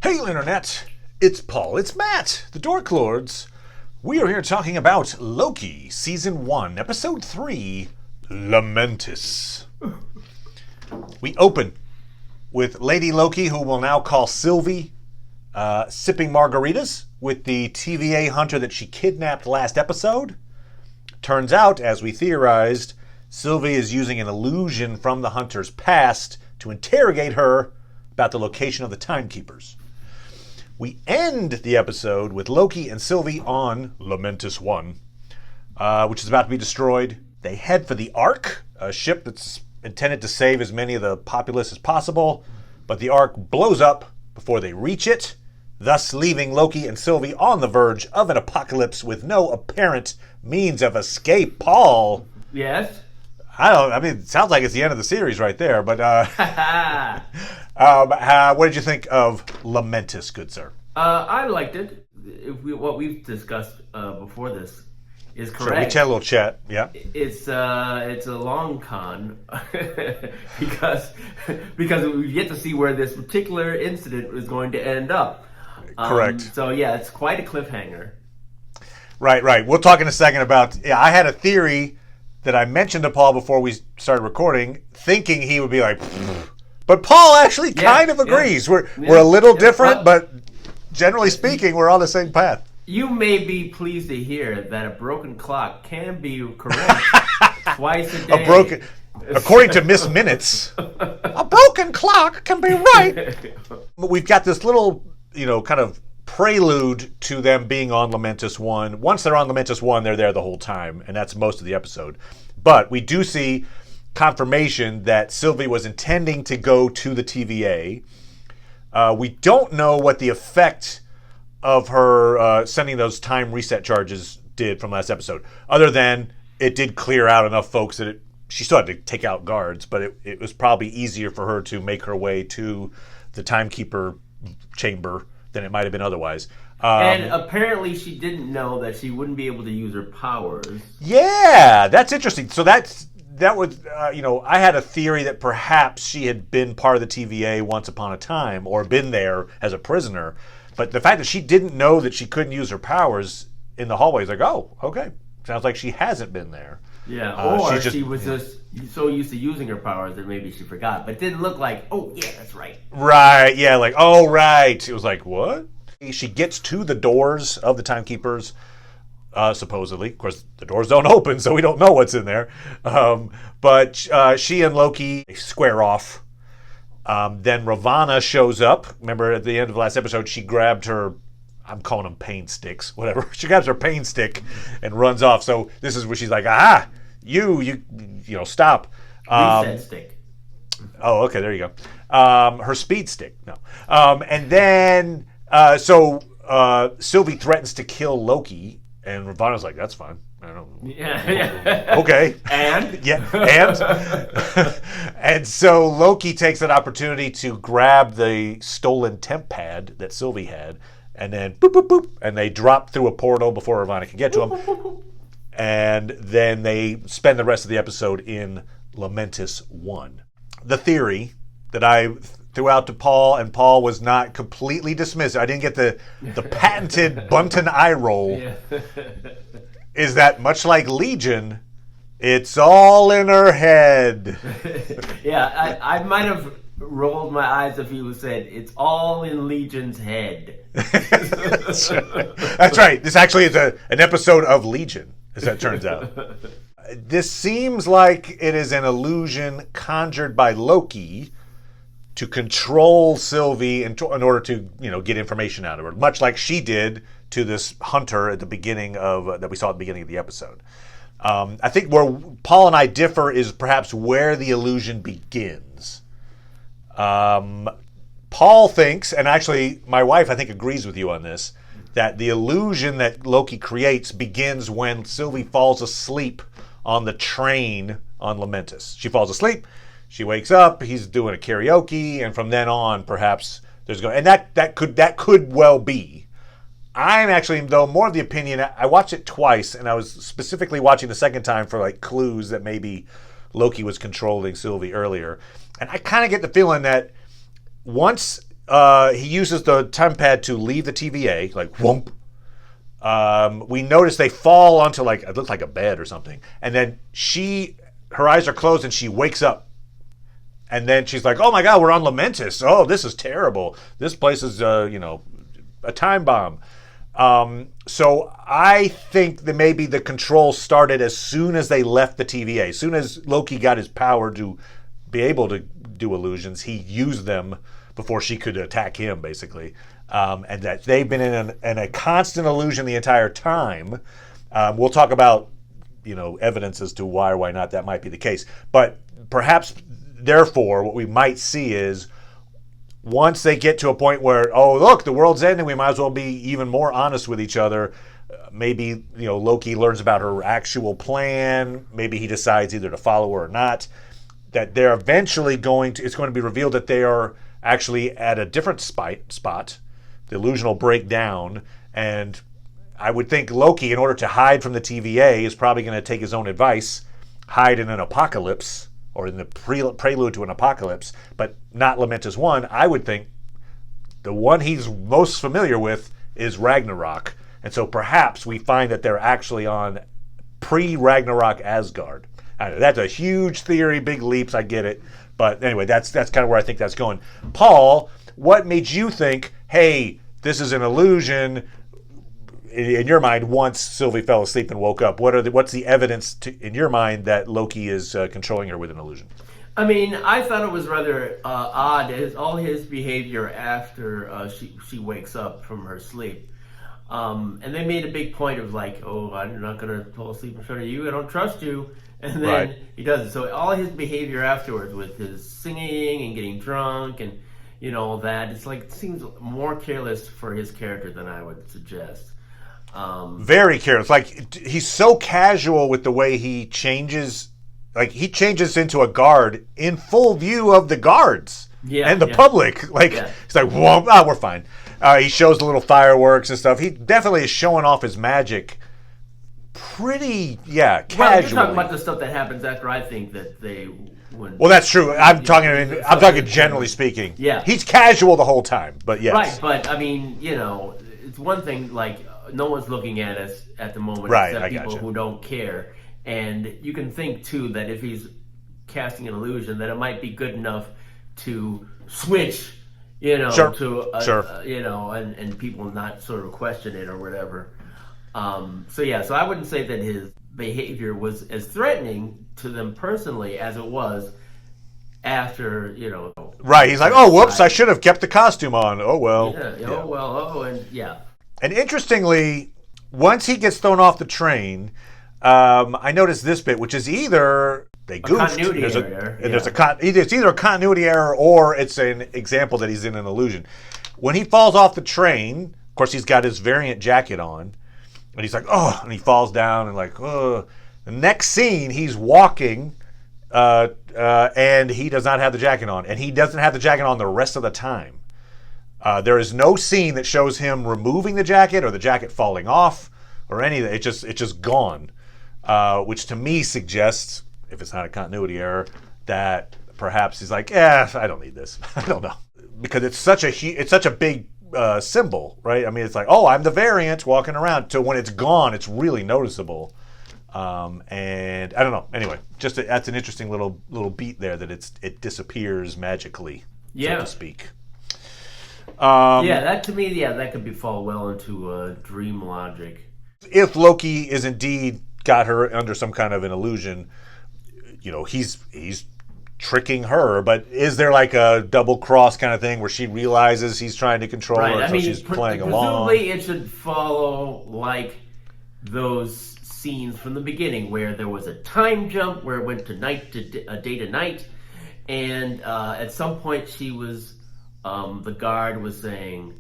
Hail Internet! It's Paul, it's Matt, the Dork Lords. We are here talking about Loki, Season 1, Episode 3, Lamentis. We open with Lady Loki, who we'll now call Sylvie, sipping margaritas with the TVA hunter that she kidnapped last episode. Turns out, as we theorized, Sylvie is using an illusion from the hunter's past to interrogate her about the location of the timekeepers. We end the episode with Loki and Sylvie on Lamentis 1, which is about to be destroyed. They head for the Ark, a ship that's intended to save as many of the populace as possible, but the Ark blows up before they reach it, thus leaving Loki and Sylvie on the verge of an apocalypse with no apparent means of escape. Paul? Yes? It sounds like it's the end of the series right there, but what did you think of Lamentis, good sir? I liked it. What we've discussed before this is correct. Sure, we chat a little chat, yeah. It's a long con because we get to see where this particular incident is going to end up. Correct. So yeah, it's quite a cliffhanger. Right. We'll talk in a second about. Yeah, I had a theory that I mentioned to Paul before we started recording, thinking he would be like, pfft. But Paul actually kind of agrees. We're a little different, but generally speaking, we're on the same path. You may be pleased to hear that a broken clock can be correct twice a day. According to Miss Minutes, a broken clock can be right. But we've got this little, kind of prelude to them being on Lamentis 1. Once they're on Lamentis 1, they're there the whole time, and that's most of the episode. But we do see confirmation that Sylvie was intending to go to the TVA. We don't know what the effect of her sending those time reset charges did from last episode, other than it did clear out enough folks that she still had to take out guards, but it was probably easier for her to make her way to the timekeeper chamber than it might have been otherwise. And apparently she didn't know that she wouldn't be able to use her powers. Yeah, that's interesting. So that was, I had a theory that perhaps she had been part of the TVA once upon a time or been there as a prisoner. But the fact that she didn't know that she couldn't use her powers in the hallway is like, oh, okay. Sounds like she hasn't been there. Yeah, or she was just so used to using her powers that maybe she forgot. But it didn't look like, oh, yeah, that's right. Right, yeah, like, oh, right. It was like, what? She gets to the doors of the timekeepers, supposedly. Of course, the doors don't open, so we don't know what's in there. But she and Loki square off. Then Ravana shows up. Remember, at the end of the last episode, she grabbed her, I'm calling them pain sticks, whatever. She grabs her pain stick and runs off. So this is where she's like, aha, you stop. Reset stick. Oh, okay, there you go. Her speed stick, no. And then, Sylvie threatens to kill Loki, and Ravana's like, that's fine. I don't know. Yeah. Okay. And? Yeah, and? And so Loki takes that opportunity to grab the stolen temp pad that Sylvie had, and then boop, boop, boop, and they drop through a portal before Ravana can get to him. And then they spend the rest of the episode in Lamentis 1. The theory that I threw out to Paul, and Paul was not completely dismissive. I didn't get the patented Bunton eye roll. Yeah. Is that much like Legion, it's all in her head. Yeah, I might have rolled my eyes if you said it's all in Legion's head. That's right. This actually is an episode of Legion, as that turns out. This seems like it is an illusion conjured by Loki to control Sylvie in order to, get information out of her, much like she did to this hunter at the beginning of that we saw at the beginning of the episode. I think where Paul and I differ is perhaps where the illusion begins. Paul thinks, and actually my wife I think agrees with you on this, that the illusion that Loki creates begins when Sylvie falls asleep on the train on Lamentis. She falls asleep, she wakes up, he's doing a karaoke, and from then on perhaps there's going, and that could well be. I'm actually, though, more of the opinion, I watched it twice, and I was specifically watching the second time for like clues that maybe Loki was controlling Sylvie earlier. And I kind of get the feeling that once he uses the time pad to leave the TVA, like whoomp. We notice they fall onto like it looks like a bed or something, and then her eyes are closed and she wakes up, and then she's like, "Oh my God, we're on Lamentis! Oh, this is terrible. This place is a time bomb." So I think that maybe the control started as soon as they left the TVA. As soon as Loki got his power to be able to do illusions, he used them before she could attack him, basically. And that they've been in a constant illusion the entire time. We'll talk about, evidence as to why or why not that might be the case. But perhaps, therefore, what we might see is once they get to a point where, oh, look, the world's ending, we might as well be even more honest with each other. Maybe, Loki learns about her actual plan. Maybe he decides either to follow her or not. That they're eventually it's going to be revealed that they are actually at a different spot. The illusion will break down, and I would think Loki, in order to hide from the TVA, is probably going to take his own advice, hide in an apocalypse, or in the prelude to an apocalypse, but not Lamentis 1. I would think the one he's most familiar with is Ragnarok, and so perhaps we find that they're actually on pre-Ragnarok Asgard. I know, that's a huge theory, big leaps, I get it. But anyway, that's kind of where I think that's going. Paul, what made you think, hey, this is an illusion, in your mind, once Sylvie fell asleep and woke up? What's the evidence in your mind that Loki is controlling her with an illusion? I mean, I thought it was rather odd, all his behavior after she wakes up from her sleep. And they made a big point of like, oh, I'm not going to fall asleep in front of you. I don't trust you. And then he does it. So all his behavior afterwards with his singing and getting drunk and, all that, it's like, it seems more careless for his character than I would suggest. Very careless. Like, he's so casual with the way he changes. Like, he changes into a guard in full view of the guards and the public. Like, he's like, whoa, we're fine. He shows the little fireworks and stuff. He definitely is showing off his magic pretty, casually. Well, you're talking about the stuff that happens after I think that they would... Well, that's true. I'm talking generally speaking. Yeah. He's casual the whole time, but yes. Right, but, I mean, it's one thing, like, no one's looking at us at the moment except people who don't care. And you can think, too, that if he's casting an illusion, that it might be good enough to switch, to, and people not sort of question it or whatever. So I wouldn't say that his behavior was as threatening to them personally as it was after, Right, he's like, oh, whoops, I should have kept the costume on. Oh, well. And interestingly, once he gets thrown off the train, I noticed this bit, which is either they goofed. It's either a continuity error or it's an example that he's in an illusion. When he falls off the train, of course, he's got his variant jacket on. And he's like, oh, and he falls down and like, oh. The next scene, he's walking, and he does not have the jacket on. And he doesn't have the jacket on the rest of the time. There is no scene that shows him removing the jacket or the jacket falling off or anything. It's just gone, which to me suggests, if it's not a continuity error, that perhaps he's like, I don't need this. I don't know, because it's such a big symbol, right? I mean, it's like, oh, I'm the variant walking around. So when it's gone, it's really noticeable. And I don't know. Anyway, that's an interesting little beat there that it disappears magically, so to speak. That to me, that could fall well into dream logic. If Loki is indeed got her under some kind of an illusion, he's tricking her, but is there like a double cross kind of thing where she realizes he's trying to control her, so she's playing along? Presumably it should follow like those scenes from the beginning where there was a time jump where it went to day to night, and at some point she was the guard was saying,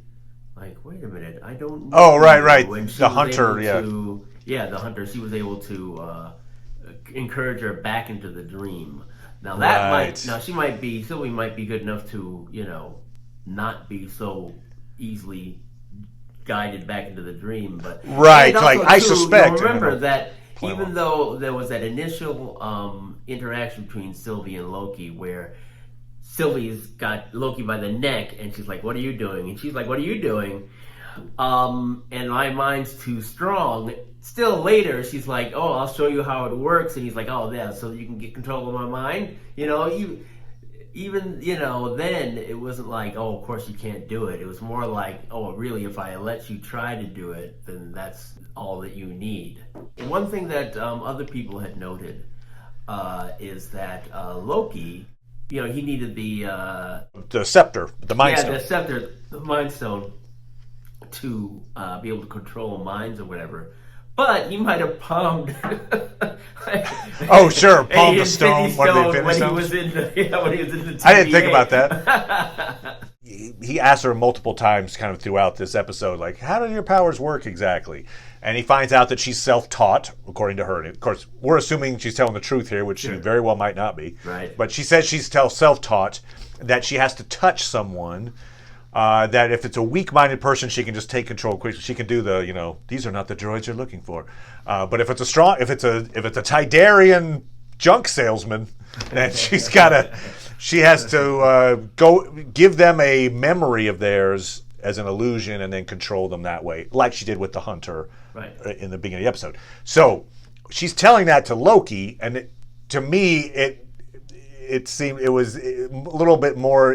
like, wait a minute, I don't know. Oh, right. The hunter, the hunter, she was able to encourage her back into the dream. Now that Sylvie might be good enough to, not be so easily guided back into the dream, but I suspect. Remember that even though there was that initial interaction between Sylvie and Loki, where Sylvie's got Loki by the neck, and she's like, "What are you doing?" And she's like, "What are you doing?" And my mind's too strong. Still later, she's like, "Oh, I'll show you how it works." And he's like, "Oh, yeah, so you can get control of my mind." Even then it wasn't like, "Oh, of course you can't do it." It was more like, "Oh, really, if I let you try to do it, then that's all that you need." One thing that other people had noted is that Loki, he needed the scepter, the Mind Stone. Yeah, the scepter, the Mind Stone, to be able to control minds or whatever. But he might have palmed. Oh, sure, palmed the stone. When he was in the TVA. I didn't think about that. He asked her multiple times kind of throughout this episode, like, how do your powers work exactly? And he finds out that she's self-taught, according to her. And of course, we're assuming she's telling the truth here, which she very well might not be. Right. But she says she's self-taught, that she has to touch someone, that if it's a weak-minded person, she can just take control quickly. She can do these are not the droids you're looking for. But if it's a Tidarian junk salesman, then she has to go give them a memory of theirs as an illusion and then control them that way, like she did with the Hunter in the beginning of the episode. So she's telling that to Loki, and to me, it seemed it was a little bit more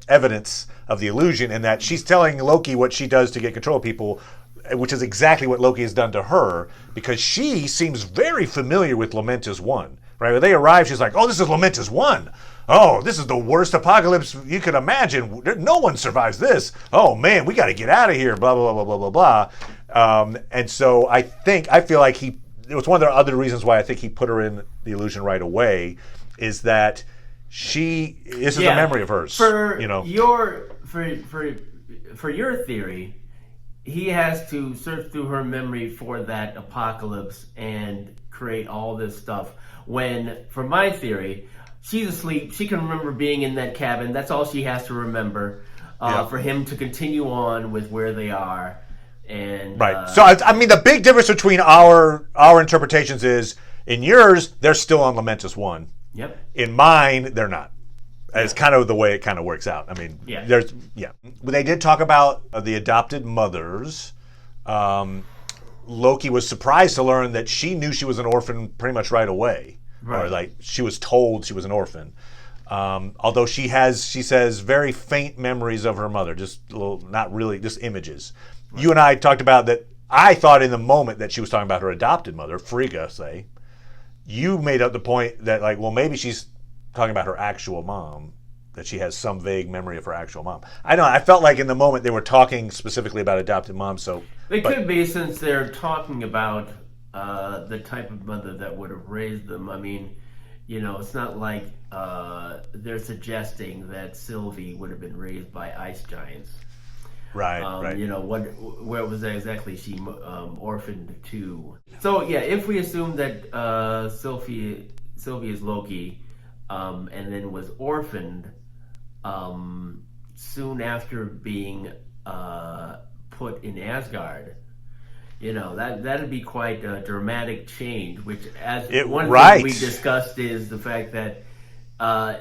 evidence of the illusion, in that she's telling Loki what she does to get control of people, which is exactly what Loki has done to her, because she seems very familiar with Lamentis 1. Right? When they arrive, she's like, "Oh, this is Lamentis 1. Oh, this is the worst apocalypse you could imagine. No one survives this. Oh, man, we got to get out of here, blah, blah, blah, blah, blah, blah." And so I feel like it was one of the other reasons why I think he put her in the illusion right away, is that this is a memory of hers. For your theory, he has to search through her memory for that apocalypse and create all this stuff. When, for my theory, she's asleep. She can remember being in that cabin. That's all she has to remember for him to continue on with where they are. And right. So I mean, the big difference between our interpretations is, in yours, they're still on Lamentis 1. Yep. In mine, they're not. It's kind of the way it kind of works out. I mean, They did talk about the adopted mothers. Loki was surprised to learn that she knew she was an orphan pretty much right away. Right. Or like she was told she was an orphan. Although she says, very faint memories of her mother, just not really, just images. Right. You and I talked about that. I thought in the moment that she was talking about her adopted mother, Frigga, say. You made up the point that, like, well, maybe she's talking about her actual mom, that she has some vague memory of her actual mom. I don't know. I felt like in the moment they were talking specifically about adopted moms. So could be, since they're talking about the type of mother that would have raised them. I mean, it's not like they're suggesting that Sylvie would have been raised by ice giants. Right, right. Where was that exactly she orphaned to? So yeah, if we assume that Sylvie is Loki, and then was orphaned soon after being put in Asgard, that'd be quite a dramatic change. Which, thing we discussed, is the fact that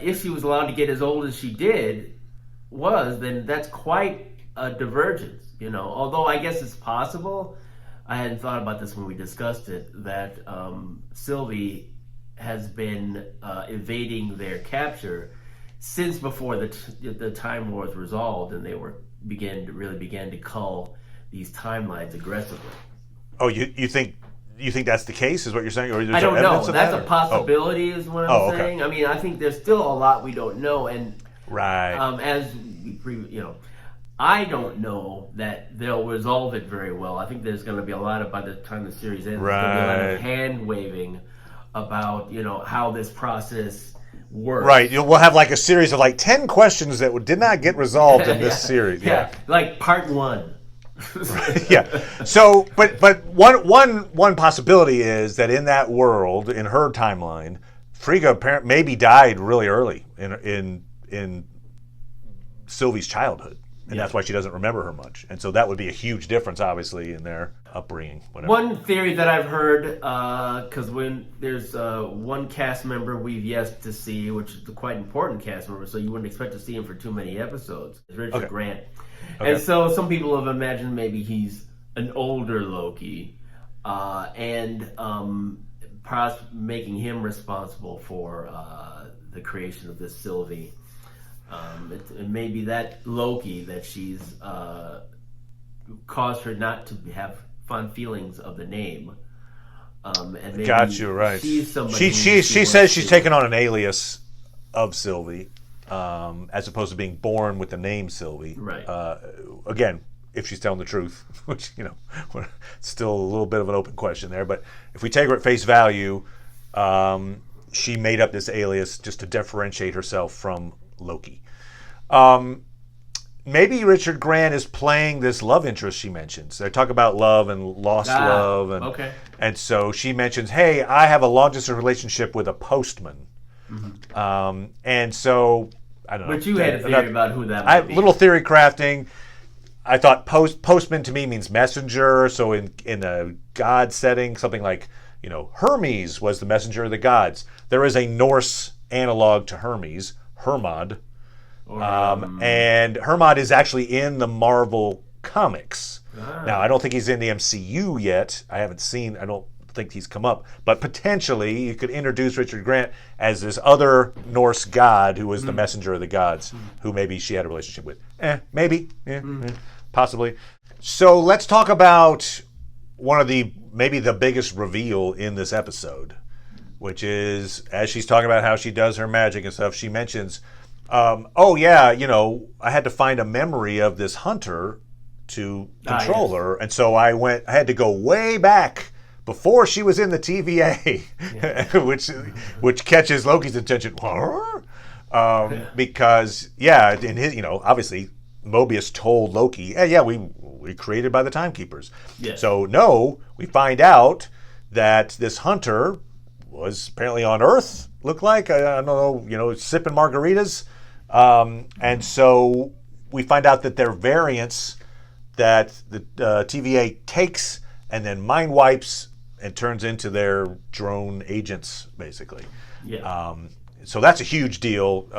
if she was allowed to get as old as she then that's quite a divergence, although I guess it's possible. I hadn't thought about this when we discussed it, that Sylvie has been evading their capture since before the Time War was resolved, and they began to cull these timelines aggressively. Oh, you think that's the case, is what you're saying? Or I don't know. That's a possibility, is what I'm saying. I mean, I think there's still a lot we don't know, and as I don't know that they'll resolve it very well. I think there's going to be a lot of, by the time the series ends, there's going to be a lot of hand-waving about, how this process works. Right. We'll have like a series of like 10 questions that did not get resolved in this series. Yeah. Like part 1. Right. Yeah. So, but one possibility is that in that world, in her timeline, Frigga maybe died really early in Sylvie's childhood. And that's why she doesn't remember her much. And so that would be a huge difference, obviously, in their upbringing. Whatever. One theory that I've heard, because when there's one cast member we've yet to see, which is a quite important cast member, so you wouldn't expect to see him for too many episodes, is Richard Grant. Okay. And so some people have imagined maybe he's an older Loki, and perhaps making him responsible for the creation of this Sylvie. It may be that Loki that she's caused her not to have fond feelings of the name. And maybe got you, right. She's somebody she says she's taken on an alias of Sylvie, as opposed to being born with the name Sylvie. Right. Again, if she's telling the truth, which, still a little bit of an open question there. But if we take her at face value, she made up this alias just to differentiate herself from Loki. Maybe Richard Grant is playing this love interest she mentions. They talk about love and lost love. And so she mentions, hey, I have a long-distance relationship with a postman. Mm-hmm. And so, I don't know. But you had a theory about who that might be. Little theory crafting. I thought postman to me means messenger. So in a god setting, something like, Hermes was the messenger of the gods. There is a Norse analog to Hermes, Hermod. And Hermod is actually in the Marvel comics. Now, I don't think he's in the MCU yet. I don't think he's come up. But potentially, you could introduce Richard Grant as this other Norse god who was the messenger of the gods, who maybe she had a relationship with. Maybe. Possibly. So let's talk about one of maybe the biggest reveal in this episode, which is, as she's talking about how she does her magic and stuff, she mentions, I had to find a memory of this hunter to control her. And so I had to go way back before she was in the TVA, which catches Loki's attention. Because, in his, obviously Mobius told Loki, we created by the Timekeepers. Yes. So, no, we find out that this hunter was apparently on Earth, looked like, I don't know, sipping margaritas. And so we find out that they're variants that the TVA takes and then mind wipes and turns into their drone agents, basically. Yeah. So that's a huge deal.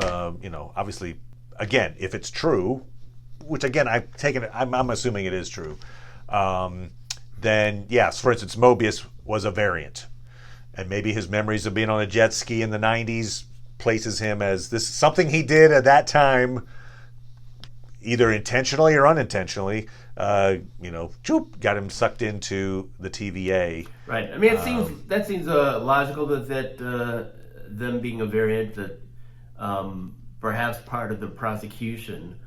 Obviously, again, if it's true, which again I'm assuming it is true. Then yes, for instance, Mobius was a variant, and maybe his memories of being on a jet ski in the 90s places him as this something he did at that time, either intentionally or unintentionally. Got him sucked into the TVA. Right. I mean, it seems logical that them being a variant, that perhaps part of the prosecution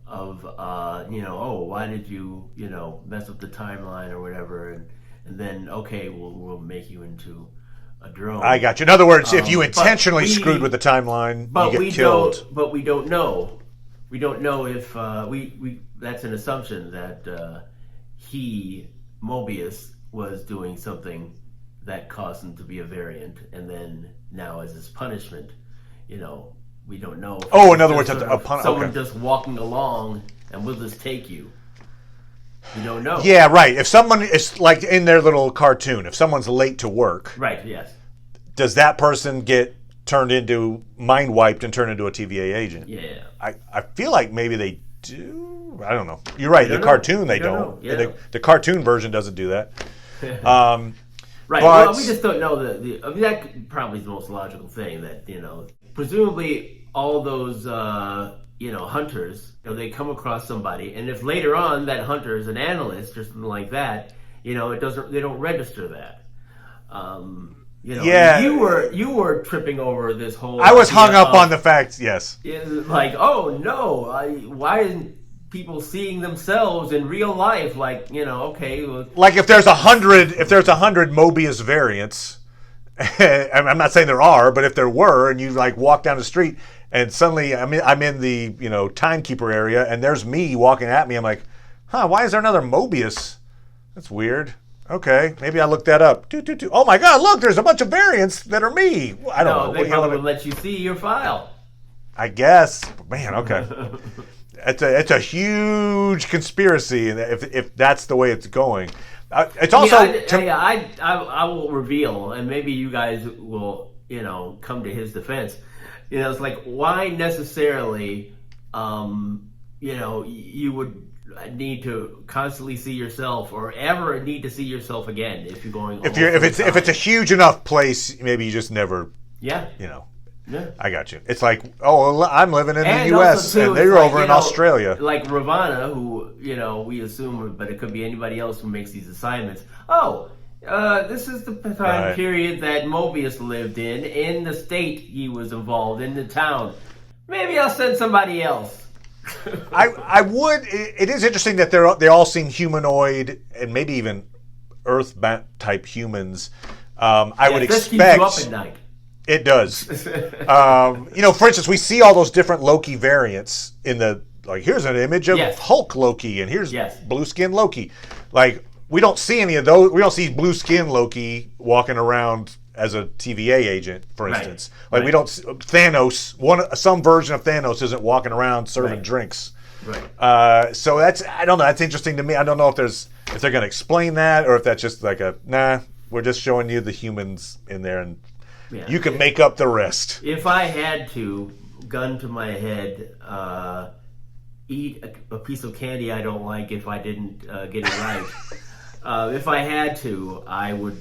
of why did you mess up the timeline or whatever, and then we'll make you into a drone. I got you. In other words, if you intentionally screwed with the timeline, you get killed. But we don't know. We don't know if we. That's an assumption that Mobius was doing something that caused him to be a variant, and then now as his punishment, we don't know. In other words, someone just walking along and we'll just take you. You don't know. Yeah, right. If someone is like in their little cartoon, if someone's late to work, right? Yes. Does that person get turned into mind wiped and turned into a TVA agent? Yeah. I feel like maybe they do. I don't know. You're right. The cartoon they don't. Yeah. The cartoon version doesn't do that. Right. Well, we just don't know that probably is the most logical thing. That presumably all those hunters, they come across somebody, and if later on that hunter is an analyst or something like that, they don't register that. You were tripping over this whole. I was hung up on the fact. Yes. Like, oh no, why isn't people seeing themselves in real life? Like, like if there's 100 Mobius variants. I'm not saying there are, but if there were, and you walk down the street and suddenly I'm in the timekeeper area and there's me walking at me, I'm like, why is there another Mobius? That's weird. Okay, maybe I looked that up. Oh my God, look, there's a bunch of variants that are me. I don't know. They probably let you see your file. I guess. Man, okay. it's a huge conspiracy, and if that's the way it's going, it's also. I will reveal, and maybe you guys will, come to his defense. It's like, why necessarily, you would need to constantly see yourself, or ever need to see yourself again if you're going. If it's a huge enough place, maybe you just never. Yeah. Yeah, I got you. It's like, I'm living in the U.S. and they're over in Australia. Like Ravana, who we assume, but it could be anybody else who makes these assignments. This is the time period that Mobius lived in the state he was involved in, the town. Maybe I'll send somebody else. I would. It is interesting that they all seem humanoid and maybe even Earth type humans. I would expect. This keeps you up at night. It does. For instance, we see all those different Loki variants in here's an image of Hulk Loki, and here's blue skin Loki. Like, we don't see any of those. We don't see blue skin Loki walking around as a TVA agent, for instance. Right. We don't. Thanos. Some version of Thanos isn't walking around serving drinks. Right. So I don't know. That's interesting to me. I don't know if they're going to explain that, or if that's just like we're just showing you the humans in there, and you can make up the rest. If I had to, gun to my head, eat a piece of candy I don't like if I didn't get it right. If I had to, I would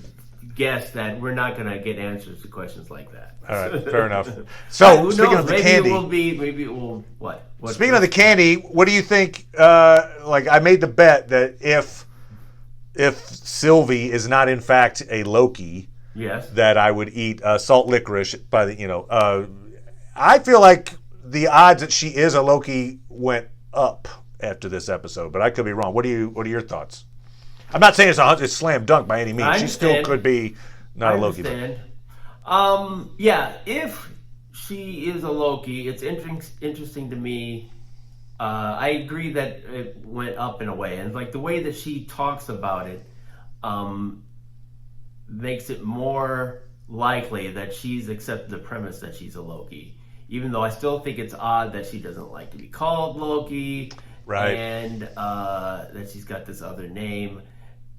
guess that we're not going to get answers to questions like that. All right, fair enough. So, speaking of the candy, maybe it will. What? Speaking of the candy, what do you think? I made the bet that if Sylvie is not in fact a Loki, that I would eat salt licorice by the. I feel like the odds that she is a Loki went up after this episode, but I could be wrong. What are your thoughts? I'm not saying it's slam dunk by any means. She still could be not a Loki. If she is a Loki, it's interesting to me. I agree that it went up in a way, and like the way that she talks about it, makes it more likely that she's accepted the premise that she's a Loki. Even though I still think it's odd that she doesn't like to be called Loki, and that she's got this other name.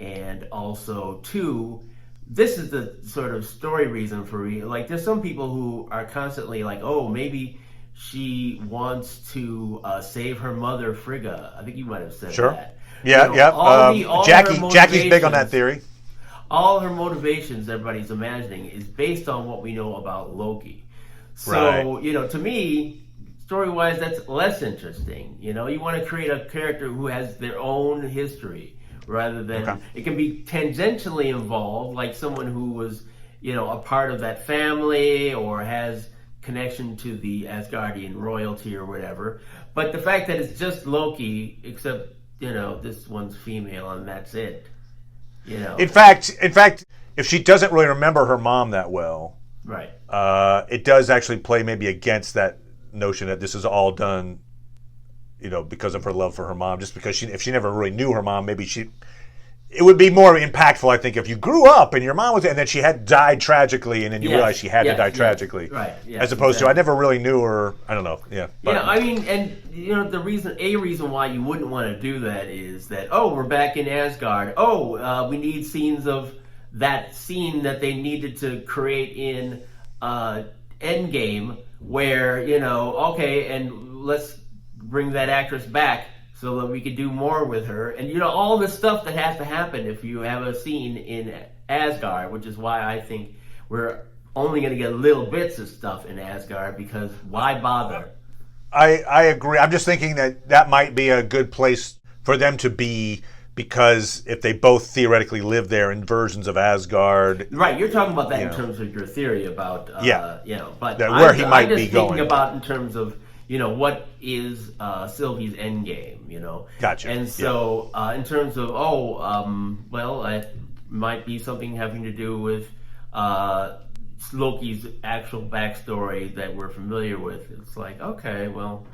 And also, too, this is the sort of story reason for me. Like, there's some people who are constantly like, maybe she wants to save her mother, Frigga. I think you might have said that. Yeah, all Jackie's big on that theory. All her motivations, everybody's imagining, is based on what we know about Loki. So, to me, story-wise, that's less interesting. You want to create a character who has their own history, rather than it can be tangentially involved, like someone who was, a part of that family or has connection to the Asgardian royalty or whatever. But the fact that it's just Loki, except, this one's female and that's it. In fact, if she doesn't really remember her mom that well, it does actually play maybe against that notion that this is all done, because of her love for her mom. Just because if she never really knew her mom, maybe it would be more impactful, I think, if you grew up and your mom was, and then she had died tragically, and then you realized she had to die tragically, as opposed to I never really knew her. I don't know. I mean, and the reason why you wouldn't want to do that is that we're back in Asgard. We need scenes of that scene that they needed to create in Endgame, where and let's bring that actress back so that we could do more with her, and all the stuff that has to happen if you have a scene in Asgard, which is why I think we're only going to get little bits of stuff in Asgard, because why bother? I agree. I'm just thinking that might be a good place for them to be, because if they both theoretically live there in versions of Asgard, you're talking about that in terms of your theory about but where he might be going. Thinking about in terms of what is Sylvie's end game, Gotcha. And so in terms of it might be something having to do with Loki's actual backstory that we're familiar with. It's like, okay, well,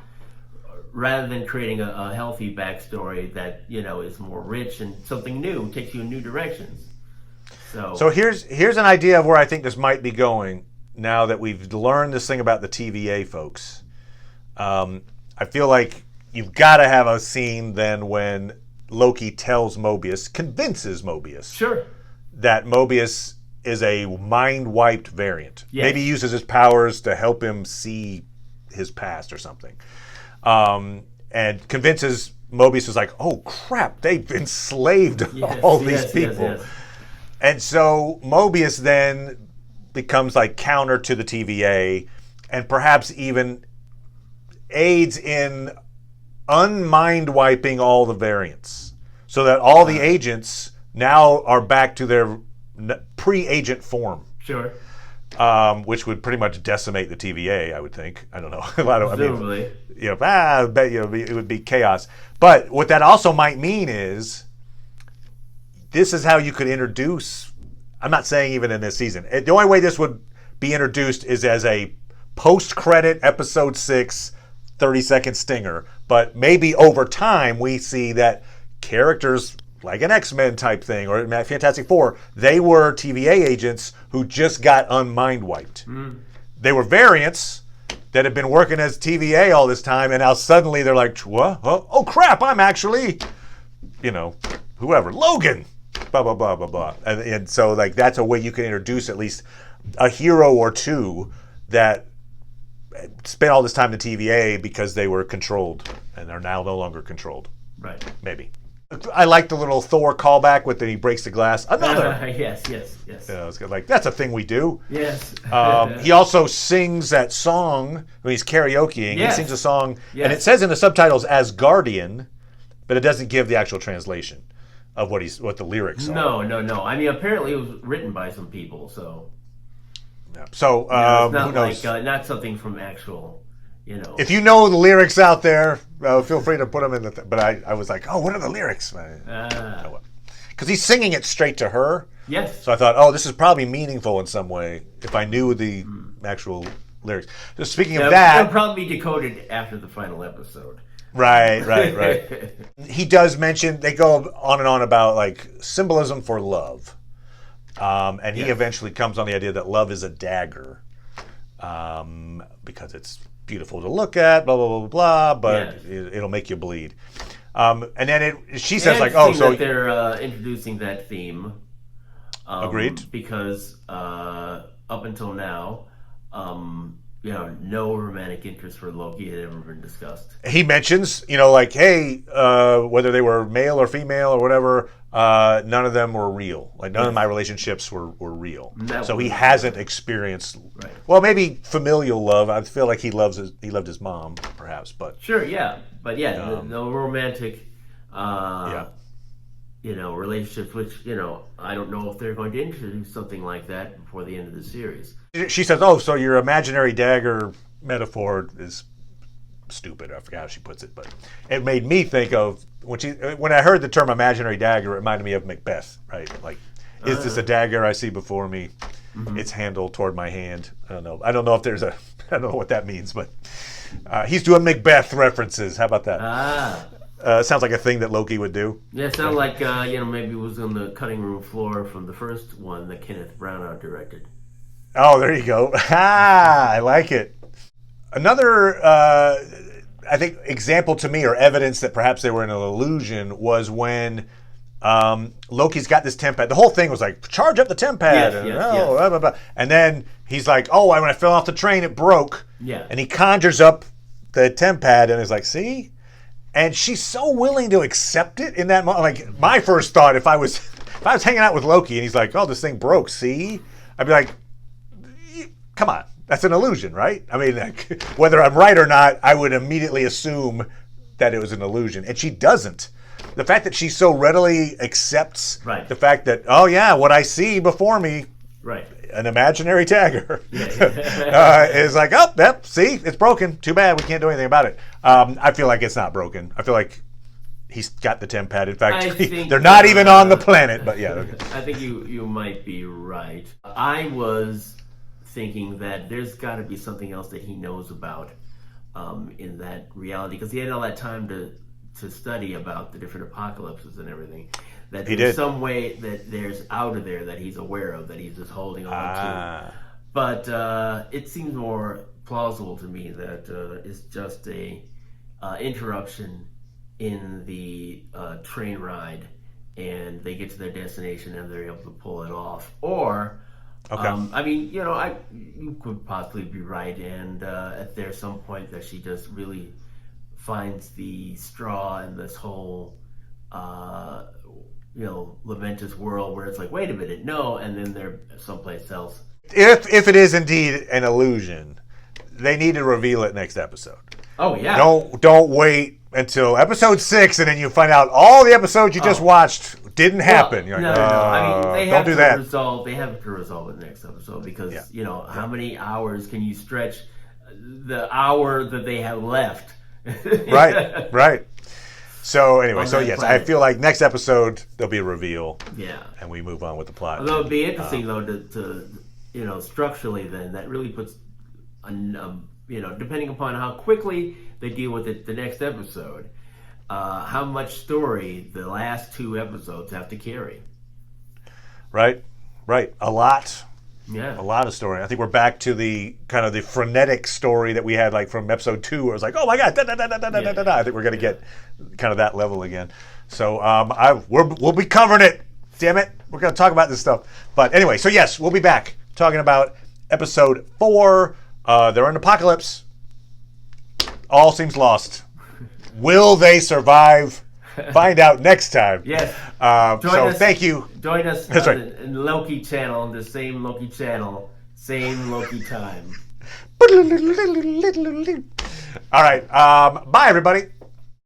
rather than creating a healthy backstory that is more rich and something new, takes you in new directions. So here's an idea of where I think this might be going now that we've learned this thing about the TVA folks. I feel like you've got to have a scene then when Loki convinces Mobius that Mobius is a mind-wiped variant. Yes. Maybe he uses his powers to help him see his past or something. And convinces Mobius is like, oh crap, they've enslaved all these people. Yes. And so Mobius then becomes like counter to the TVA and perhaps even aids in unmind-wiping all the variants so that all the agents now are back to their pre-agent form. Sure. Which would pretty much decimate the TVA, I would think. I don't know. A lot of, Presumably. I bet it would be chaos. But what that also might mean is this is how you could introduce. I'm not saying even in this season. The only way this would be introduced is as a post-credit episode 6 30-second stinger. But maybe over time we see that characters like an X-Men type thing or Fantastic Four, they were TVA agents who just got unmind wiped. They were variants that had been working as TVA all this time, and now suddenly they're like, what? Oh crap, I'm actually, whoever, Logan, blah, blah, blah, blah, blah. And so like that's a way you can introduce at least a hero or two that spent all this time in TVA because they were controlled and are now no longer controlled. Right. Maybe. I like the little Thor callback with he breaks the glass. Another. Yes. Yeah, it's like that's a thing we do. Yes. He also sings that song when he's karaokeing. Yes. He sings a song, and it says in the subtitles as Guardian, but it doesn't give the actual translation of what the lyrics are. No. I mean, apparently it was written by some people, so. Yeah. So it's not who knows? Not something from actual. If you know the lyrics out there, feel free to put them in the. But I was like, oh, what are the lyrics? Because he's singing it straight to her. Yes. So I thought, oh, this is probably meaningful in some way if I knew the actual lyrics. So speaking of that, it'll probably be decoded after the final episode. Right. He does mention they go on and on about like symbolism for love, and he eventually comes on the idea that love is a dagger, because it's beautiful to look at, blah blah blah blah, but it'll make you bleed. And then she says like, oh, so that they're introducing that theme. Agreed. Because up until now, no romantic interest for Loki had ever been discussed. He mentions, like, hey, whether they were male or female or whatever, none of them were real. Like none of my relationships were real. So he hasn't experienced. Right. Well, maybe familial love. I feel like he loved his mom, perhaps, but sure, yeah, but no romantic. Relationships, which, I don't know if they're going to introduce something like that before the end of the series. She says, oh, so your imaginary dagger metaphor is stupid. I forgot how she puts it, but it made me think of, when I heard the term imaginary dagger, it reminded me of Macbeth, right? Like, is this a dagger I see before me? Mm-hmm. Its handle toward my hand. I don't know. I don't know what that means, but he's doing Macbeth references. How about that? Sounds like a thing that Loki would do. Yeah, it sounded like, maybe it was on the cutting room floor from the first one that Kenneth Branagh directed. Oh, there you go. I like it. Another, I think, example to me or evidence that perhaps they were in an illusion was when Loki's got this tempad. The whole thing was like, charge up the tempad. Blah, blah, blah. And then he's like, oh, when I fell off the train, it broke. Yeah. And he conjures up the tempad and is like, see? And she's so willing to accept it in that moment. Like, my first thought, if I was hanging out with Loki and he's like, oh, this thing broke, see? I'd be like, come on, that's an illusion, right? I mean, like, whether I'm right or not, I would immediately assume that it was an illusion. And she doesn't. The fact that she so readily accepts the fact that, oh, yeah, what I see before me, an imaginary dagger, is like, oh, yep, see, it's broken. Too bad, we can't do anything about it. I feel like it's not broken. I feel like he's got the tempad. In fact, they're not even on the planet. But yeah, okay. I think you might be right. I was thinking that there's got to be something else that he knows about in that reality, because he had all that time to study about the different apocalypses and everything. That there's some way that there's out of there that he's aware of, that he's just holding on to. But it seems more plausible to me that it's just a interruption in the train ride, and they get to their destination and they're able to pull it off. Or, I mean, you could possibly be right, and at there's some point that she just really finds the straw in this whole, Lamentis world where it's like, wait a minute, no, and then they're someplace else. If it is indeed an illusion, they need to reveal it next episode. Oh yeah. Don't wait until episode 6 and then you find out all the episodes you just watched didn't happen. Well, no. I mean, they have don't do that. They have to resolve it next episode because how many hours can you stretch the hour that they have left? Right. So anyway, yes, I feel like next episode there'll be a reveal. Yeah. And we move on with the plot. Although it'd be interesting though to structurally then that really puts depending upon how quickly they deal with it the next episode, how much story the last 2 episodes have to carry. Right. A lot. Yeah. A lot of story. I think we're back to the kind of the frenetic story that we had like from episode 2 where it was like, oh my God, I think we're going to get kind of that level again. So we'll be covering it. Damn it. We're going to talk about this stuff. But anyway, so yes, we'll be back talking about episode 4. They're in apocalypse. All seems lost. Will they survive? Find out next time. Yes. Thank you. Join us That's right. in Loki channel, the same Loki channel, same Loki time. All right. Bye, everybody.